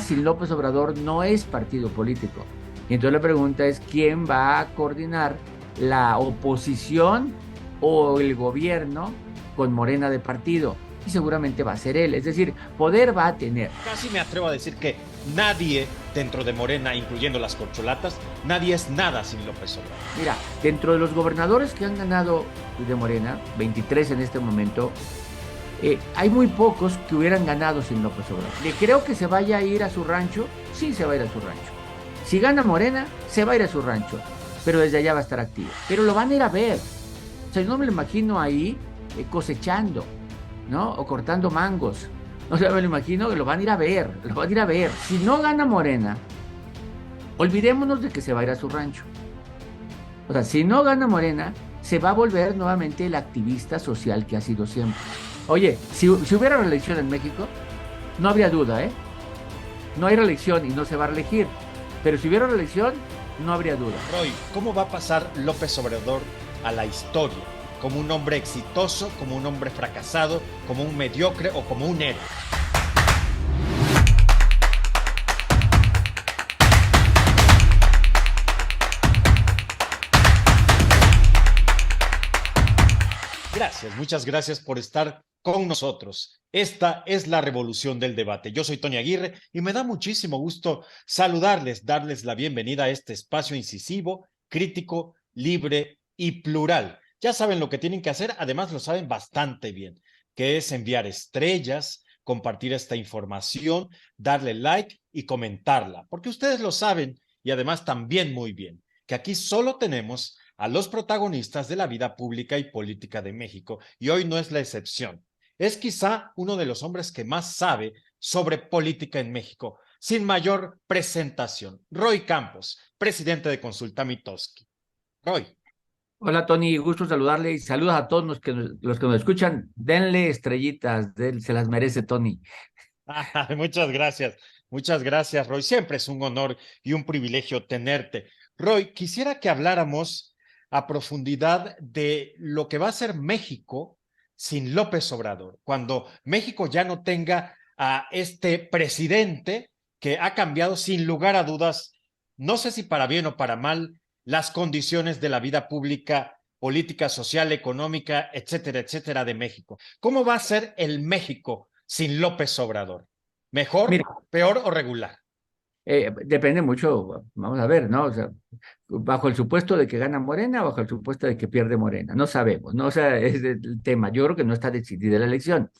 sin López Obrador no es partido político. Y entonces la pregunta es, ¿quién va a coordinar la oposición o el gobierno con Morena de partido? Y seguramente va a ser él. Es decir, poder va a tener. Casi me atrevo a decir que nadie dentro de Morena, incluyendo las corcholatas, nadie es nada sin López Obrador. Mira, dentro de los gobernadores que han ganado de Morena, 23 en este momento, hay muy pocos que hubieran ganado sin López Obrador. ¿Le creo que se vaya a ir a su rancho? Sí, se va a ir a su rancho. Si gana Morena, se va a ir a su rancho, pero desde allá va a estar activo. Pero lo van a ir a ver. O sea, yo no me lo imagino ahí cosechando, ¿no? O cortando mangos. O sea, me lo imagino que lo van a ir a ver, lo van a ir a ver. Si no gana Morena, olvidémonos de que se va a ir a su rancho. O sea, si no gana Morena, se va a volver nuevamente el activista social que ha sido siempre. Oye, si hubiera reelección en México, no habría duda, ¿eh? No hay reelección y no se va a reelegir. Pero si hubiera reelección, no habría duda. Roy, ¿cómo va a pasar López Obrador a la historia? ¿Como un hombre exitoso, como un hombre fracasado, como un mediocre o como un héroe? Gracias, muchas gracias por estar con nosotros. Esta es la revolución del debate. Yo soy Tony Aguirre y me da muchísimo gusto saludarles, darles la bienvenida a este espacio incisivo, crítico, libre y plural. Ya saben lo que tienen que hacer, además lo saben bastante bien, que es enviar estrellas, compartir esta información, darle like y comentarla, porque ustedes lo saben y además también muy bien, que aquí solo tenemos a los protagonistas de la vida pública y política de México, y hoy no es la excepción. Es quizá uno de los hombres que más sabe sobre política en México, sin mayor presentación. Roy Campos, presidente de Consulta Mitofsky. Roy. Hola Tony, gusto saludarle y saludos a todos los que nos escuchan. Denle estrellitas, se las merece Tony. Muchas gracias, Roy. Siempre es un honor y un privilegio tenerte. Roy, quisiera que habláramos a profundidad de lo que va a ser México sin López Obrador, cuando México ya no tenga a este presidente que ha cambiado sin lugar a dudas, no sé si para bien o para mal, las condiciones de la vida pública, política, social, económica, etcétera, de México. ¿Cómo va a ser el México sin López Obrador? Mira, ¿Mejor, peor o regular? depende mucho, vamos a ver, ¿no? O sea, bajo el supuesto de que gana Morena, bajo el supuesto de que pierde Morena, no sabemos, ¿no? O sea, es el tema. Yo creo que no está decidida la elección.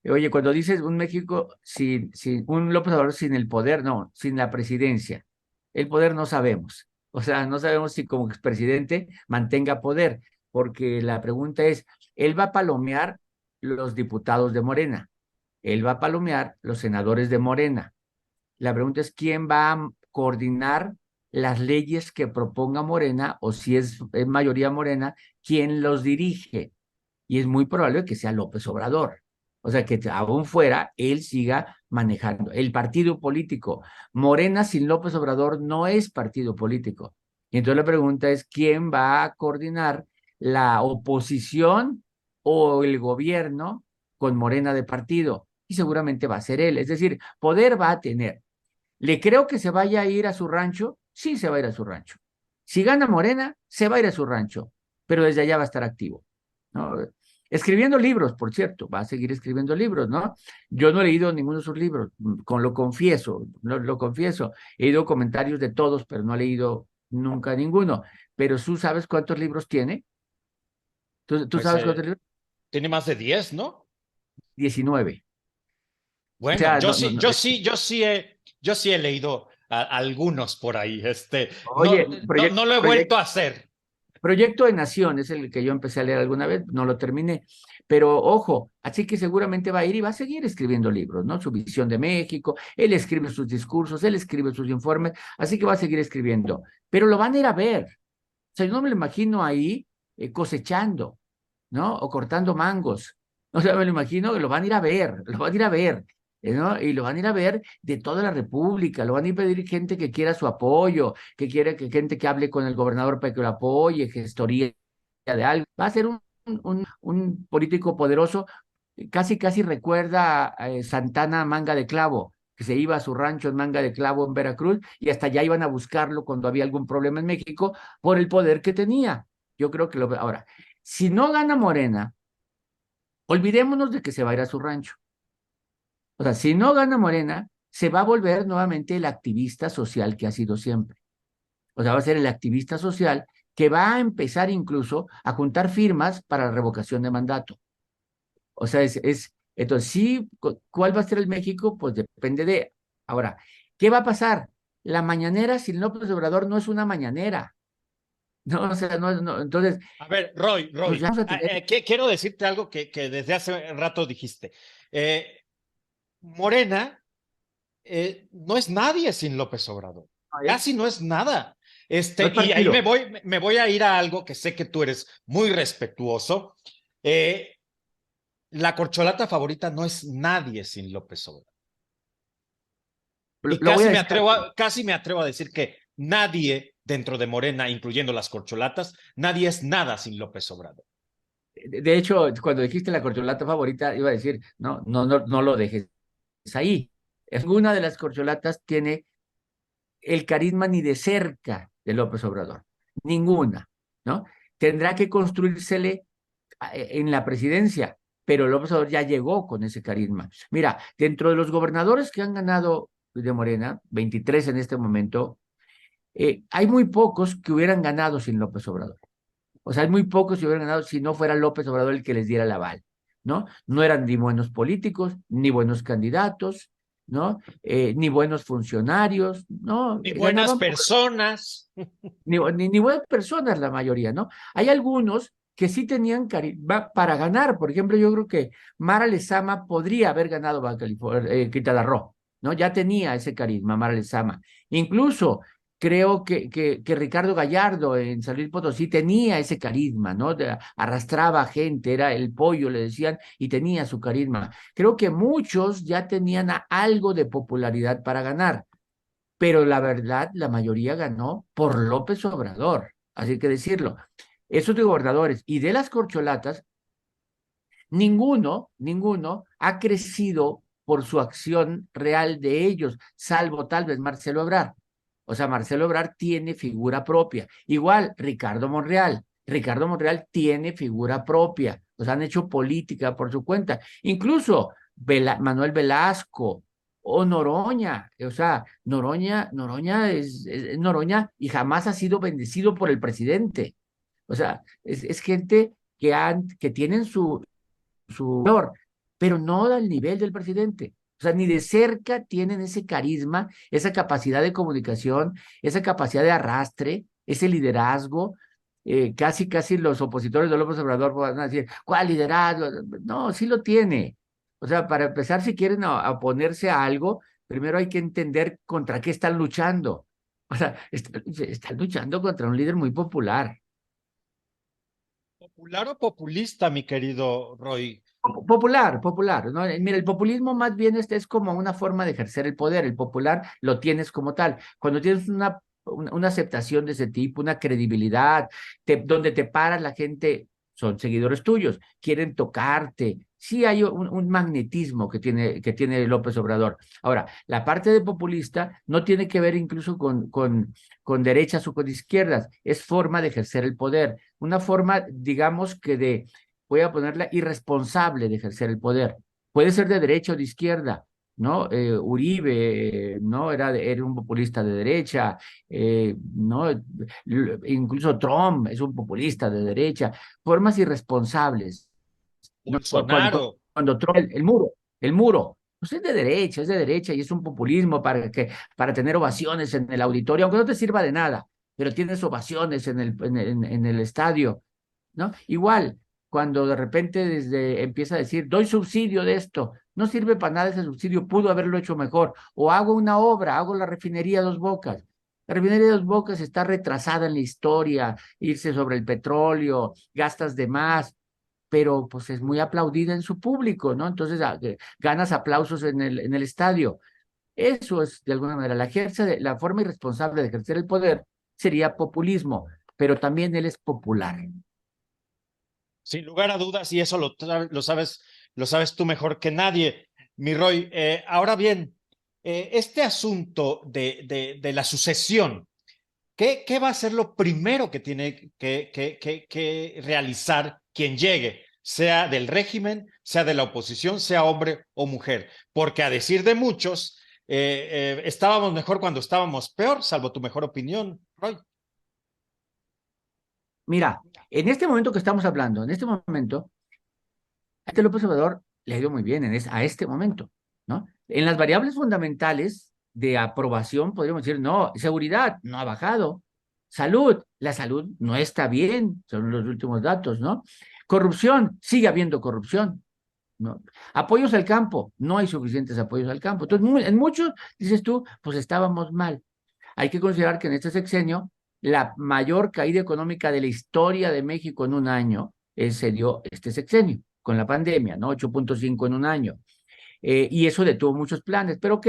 Oye, cuando dices un México sin un López Obrador sin el poder, no, sin la presidencia. El poder no sabemos. O sea, no sabemos si como expresidente mantenga poder, porque la pregunta es, él va a palomear los diputados de Morena, él va a palomear los senadores de Morena. La pregunta es, ¿quién va a coordinar las leyes que proponga Morena o si es mayoría Morena, quién los dirige? Y es muy probable que sea López Obrador. O sea, que aún fuera, él siga manejando. El partido político, Morena sin López Obrador no es partido político. Y entonces la pregunta es, ¿quién va a coordinar la oposición o el gobierno con Morena de partido? Y seguramente va a ser él. Es decir, poder va a tener. ¿Le creo que se vaya a ir a su rancho? Sí, se va a ir a su rancho. Si gana Morena, se va a ir a su rancho, pero desde allá va a estar activo, ¿no? Escribiendo libros, por cierto, va a seguir escribiendo libros, ¿no? Yo no he leído ninguno de sus libros, lo confieso, lo confieso. He leído comentarios de todos, pero no he leído nunca ninguno. Pero tú sabes cuántos libros tiene. ¿Tú Pues sabes cuántos libros? tiene más de 10, ¿no? 19. O Bueno, sea, yo sí he leído algunos por ahí. oye, No lo he vuelto a hacer. Proyecto de Nación es el que yo empecé a leer alguna vez, no lo terminé, pero ojo, así que seguramente va a ir y va a seguir escribiendo libros, ¿no? Su visión de México, él escribe sus discursos, él escribe sus informes, así que va a seguir escribiendo, pero lo van a ir a ver. O sea, yo no me lo imagino ahí cosechando, ¿no? O cortando mangos. O sea, me lo imagino que lo van a ir a ver, lo van a ir a ver, ¿no? Y lo van a ir a ver de toda la República, lo van a ir a pedir gente que quiera su apoyo, que quiera que gente que hable con el gobernador para que lo apoye, gestoría de algo. Va a ser un político poderoso, casi recuerda a Santana Manga de Clavo, que se iba a su rancho en Manga de Clavo en Veracruz y hasta allá iban a buscarlo cuando había algún problema en México por el poder que tenía. Yo creo que ahora, si no gana Morena, olvidémonos de que se va a ir a su rancho. O sea, si no gana Morena, se va a volver nuevamente el activista social que ha sido siempre. O sea, va a ser el activista social que va a empezar incluso a juntar firmas para la revocación de mandato. O sea, entonces sí, ¿cuál va a ser el México? Pues depende de, ahora, ¿qué va a pasar? La mañanera sin López Obrador no es una mañanera, no, o sea, no, entonces, A ver, pues Roy, ya vamos a tener, quiero decirte algo que desde hace rato dijiste. Morena no es nadie sin López Obrador. Casi no es nada. no es Y ahí partido. me voy a ir a algo que sé que tú eres muy respetuoso. Eh, la corcholata favorita no es nadie sin López Obrador. Y Lo voy a decir así. casi me atrevo a decir que nadie dentro de Morena, incluyendo las corcholatas, nadie es nada sin López Obrador. De hecho, cuando dijiste la corcholata favorita, iba a decir, no lo dejes ahí. Ninguna de las corcholatas tiene el carisma ni de cerca de López Obrador, ninguna, ¿no? Tendrá que construírsele en la presidencia, pero López Obrador ya llegó con ese carisma. Mira, dentro de los gobernadores que han ganado de Morena, 23 en este momento, hay muy pocos que hubieran ganado sin López Obrador. O sea, hay muy pocos que hubieran ganado si no fuera López Obrador el que les diera el aval, ¿no? No eran ni buenos políticos, ni buenos candidatos, ¿no? Ni buenos funcionarios, ¿no? Ni buenas Ganaban por, personas. ni buenas personas la mayoría, ¿no? Hay algunos que sí tenían carisma para ganar. Por ejemplo, yo creo que Mara Lezama podría haber ganado Baja California, Quintana Roo, ¿no? Ya tenía ese carisma, Mara Lezama. Incluso creo que Ricardo Gallardo en San Luis Potosí tenía ese carisma, ¿no? Arrastraba gente, era el pollo, le decían, y tenía su carisma. Creo que muchos ya tenían algo de popularidad para ganar, pero la verdad, la mayoría ganó por López Obrador, así que decirlo. Esos de gobernadores y de las corcholatas, ninguno ha crecido por su acción real de ellos, salvo tal vez Marcelo Ebrard. O sea, Marcelo Ebrard tiene figura propia. Igual, Ricardo Monreal. Ricardo Monreal tiene figura propia. O sea, han hecho política por su cuenta. Incluso Manuel Velasco o Noroña. O sea, Noroña es Noroña y jamás ha sido bendecido por el presidente. O sea, es gente que tienen su valor, pero no al nivel del presidente. O sea, ni de cerca tienen ese carisma, esa capacidad de comunicación, esa capacidad de arrastre, ese liderazgo. Casi los opositores de López Obrador van a decir, ¿cuál liderazgo? No, sí lo tiene. O sea, para empezar, si quieren oponerse a algo, primero hay que entender contra qué están luchando. O sea, están luchando contra un líder muy popular. ¿Popular o populista, mi querido Roy? Popular, ¿no? Mira, el populismo más bien es como una forma de ejercer el poder, el popular lo tienes como tal. Cuando tienes una aceptación de ese tipo, una credibilidad, donde te paras la gente, son seguidores tuyos, quieren tocarte. Sí hay un magnetismo que tiene López Obrador. Ahora, la parte de populista no tiene que ver incluso con derechas o con izquierdas, es forma de ejercer el poder, una forma, digamos que voy a ponerla irresponsable de ejercer el poder. Puede ser de derecha o de izquierda, ¿no? Uribe, ¿no? Era un populista de derecha, ¿no? Incluso Trump es un populista de derecha. Formas irresponsables, ¿no? Bolsonaro. Cuando Trump, el muro, pues es de derecha y es un populismo para tener ovaciones en el auditorio, aunque no te sirva de nada, pero tienes ovaciones en el estadio, ¿no? Igual, cuando de repente empieza a decir, doy subsidio de esto, no sirve para nada ese subsidio, pudo haberlo hecho mejor, o hago una obra, hago la refinería Dos Bocas. La refinería Dos Bocas está retrasada en la historia, irse sobre el petróleo, gastas de más, pero pues es muy aplaudida en su público, ¿no? Entonces ganas aplausos en el estadio. Eso es, de alguna manera, la forma irresponsable de ejercer el poder sería populismo, pero también él es popular. Sin lugar a dudas, y eso lo sabes tú mejor que nadie, mi Roy. Ahora bien, este asunto de la sucesión, ¿qué va a ser lo primero que tiene que realizar quien llegue, sea del régimen, sea de la oposición, sea hombre o mujer? Porque a decir de muchos, estábamos mejor cuando estábamos peor, salvo tu mejor opinión, Roy. Mira, en este momento que estamos hablando, en este momento, a este López Obrador le ha ido muy bien a este momento, ¿no? En las variables fundamentales de aprobación, podríamos decir, no, seguridad no ha bajado, salud, la salud no está bien, son los últimos datos, ¿no? Corrupción, sigue habiendo corrupción, ¿no? Apoyos al campo, no hay suficientes apoyos al campo. Entonces, en muchos, dices tú, pues estábamos mal. Hay que considerar que en este sexenio, la mayor caída económica de la historia de México en un año se dio este sexenio, con la pandemia, ¿no? 8.5 en un año. Y eso detuvo muchos planes, pero ok,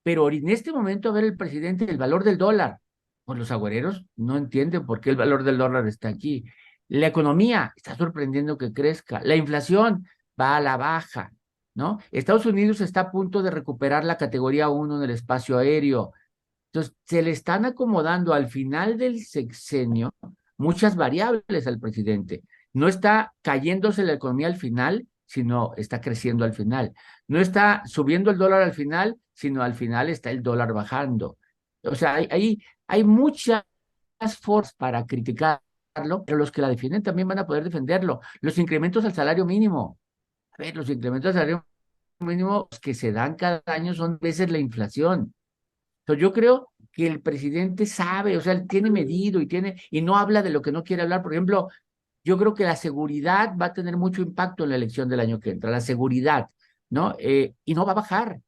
pero en este momento, a ver el presidente, el valor del dólar, pues los agüereros no entienden por qué el valor del dólar está aquí. La economía está sorprendiendo que crezca. La inflación va a la baja, ¿no? Estados Unidos está a punto de recuperar la categoría 1 en el espacio aéreo. Entonces, se le están acomodando al final del sexenio muchas variables al presidente. No está cayéndose la economía al final, sino está creciendo al final. No está subiendo el dólar al final, sino al final está el dólar bajando. O sea, hay muchas formas para criticarlo, pero los que la defienden también van a poder defenderlo. Los incrementos al salario mínimo. A ver, los incrementos al salario mínimo que se dan cada año son veces la inflación. Entonces, yo creo que el presidente sabe, o sea, él tiene medido y no habla de lo que no quiere hablar. Por ejemplo, yo creo que la seguridad va a tener mucho impacto en la elección del año que entra, la seguridad, ¿no? Y no va a bajar.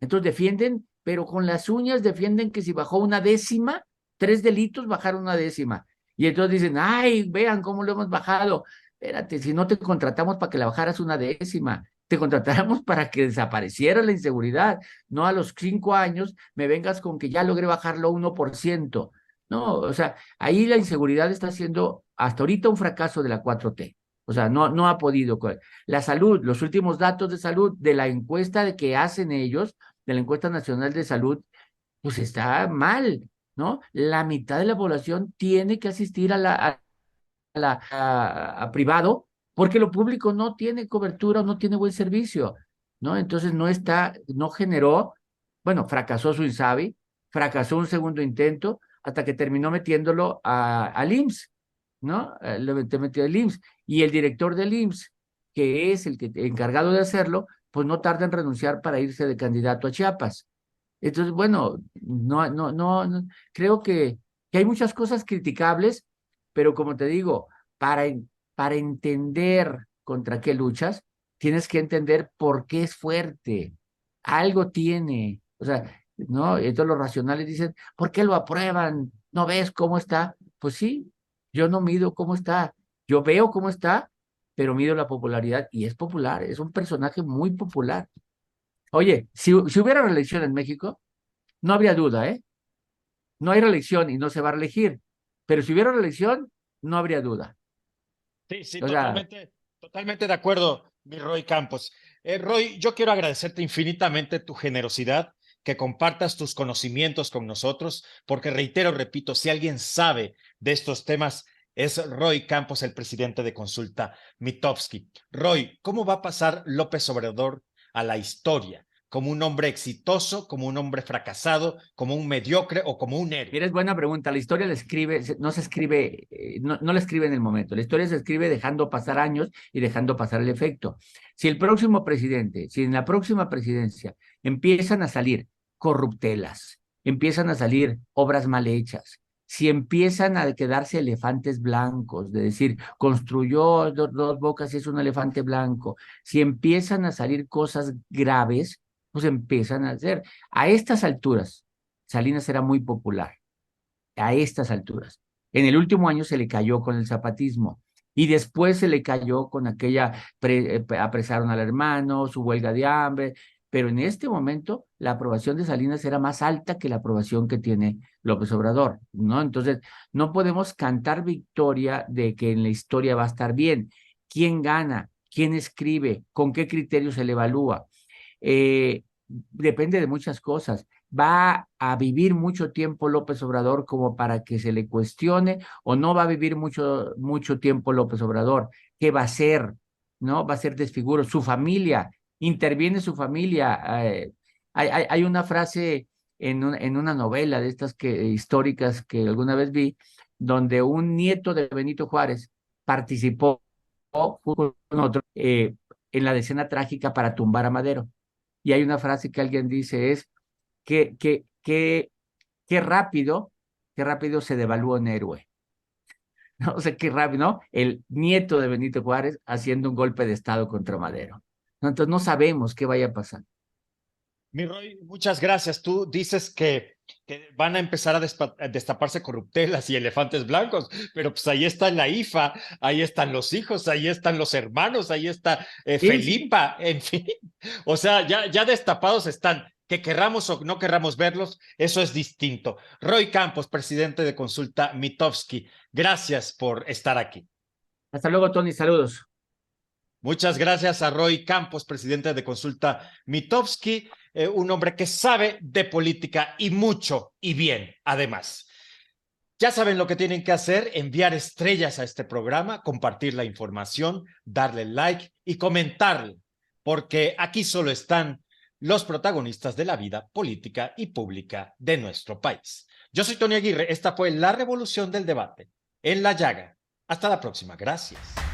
Entonces defienden, pero con las uñas defienden que si bajó una décima, 3 delitos bajaron una décima. Y entonces dicen, ay, vean cómo lo hemos bajado. Espérate, si no te contratamos para que la bajaras una décima, te contratáramos para que desapareciera la inseguridad. No a los 5 años me vengas con que ya logré bajarlo 1%. No, o sea, ahí la inseguridad está siendo hasta ahorita un fracaso de la 4T. O sea, no ha podido. La salud, los últimos datos de salud de la encuesta de que hacen ellos, de la encuesta nacional de salud, pues está mal, ¿no? La mitad de la población tiene que asistir a privado porque lo público no tiene cobertura o no tiene buen servicio, ¿no? Entonces no generó, bueno, fracasó su INSABI, fracasó un segundo intento hasta que terminó metiéndolo al IMSS, ¿no? Lo metió al IMSS. Y el director del IMSS, que es el que encargado de hacerlo, pues no tarda en renunciar para irse de candidato a Chiapas. Entonces, bueno, no, creo que hay muchas cosas criticables, pero como te digo, para, para entender contra qué luchas, tienes que entender por qué es fuerte. Algo tiene. O sea, ¿no? Entonces los racionales dicen, ¿por qué lo aprueban? ¿No ves cómo está? Pues sí, yo no mido cómo está. Yo veo cómo está, pero mido la popularidad y es popular, es un personaje muy popular. Oye, si hubiera reelección en México, no habría duda, ¿eh? No hay reelección y no se va a reelegir, pero si hubiera reelección, no habría duda. Sí, sí, O sea, totalmente de acuerdo, mi Roy Campos. Roy, yo quiero agradecerte infinitamente tu generosidad, que compartas tus conocimientos con nosotros, porque reitero, repito, si alguien sabe de estos temas, es Roy Campos, el presidente de Consulta Mitofsky. Roy, ¿cómo va a pasar López Obrador a la historia? ¿Como un hombre exitoso, como un hombre fracasado, como un mediocre o como un héroe? mira, es buena pregunta. La historia no se escribe, no la escribe en el momento. La historia se escribe dejando pasar años y dejando pasar el efecto. Si el próximo presidente, si en la próxima presidencia empiezan a salir corruptelas, empiezan a salir obras mal hechas, si empiezan a quedarse elefantes blancos, de decir, construyó dos bocas y es un elefante blanco, si empiezan a salir cosas graves, pues empiezan a hacer. A estas alturas, Salinas era muy popular a estas alturas. En el último año se le cayó con el zapatismo y después se le cayó con apresaron al hermano, su huelga de hambre, pero en este momento la aprobación de Salinas era más alta que la aprobación que tiene López Obrador, ¿no? Entonces, no podemos cantar victoria de que en la historia va a estar bien. ¿Quién gana? ¿Quién escribe? ¿Con qué criterios se le evalúa? depende de muchas cosas. ¿Va a vivir mucho tiempo López Obrador como para que se le cuestione o no va a vivir mucho tiempo López Obrador? ¿Qué va a hacer? ¿No? Va a ser desfiguro. Su familia, interviene su familia. Hay una frase en una novela de estas históricas que alguna vez vi, donde un nieto de Benito Juárez participó junto con otro en la escena trágica para tumbar a Madero. Y hay una frase que alguien dice es que, que, que, qué rápido, qué rápido se devalúa un héroe. ¿No? O sea, qué rápido, ¿no? El nieto de Benito Juárez haciendo un golpe de Estado contra Madero. ¿No? Entonces no sabemos qué vaya a pasar. Mi Roy, muchas gracias. Tú dices que van a empezar a destaparse corruptelas y elefantes blancos, pero pues ahí está la IFA, ahí están los hijos, ahí están los hermanos, ahí está Sí, sí. Felipa, en fin. O sea, ya destapados están. Que querramos o no querramos verlos, eso es distinto. Roy Campos, presidente de Consulta Mitofsky, gracias por estar aquí. Hasta luego, Tony. Saludos. Muchas gracias a Roy Campos, presidente de Consulta Mitofsky, un hombre que sabe de política y mucho y bien, además. Ya saben lo que tienen que hacer, enviar estrellas a este programa, compartir la información, darle like y comentarle, porque aquí solo están los protagonistas de la vida política y pública de nuestro país. Yo soy Tony Aguirre, esta fue La Revolución del Debate, en La Llaga. Hasta la próxima, gracias.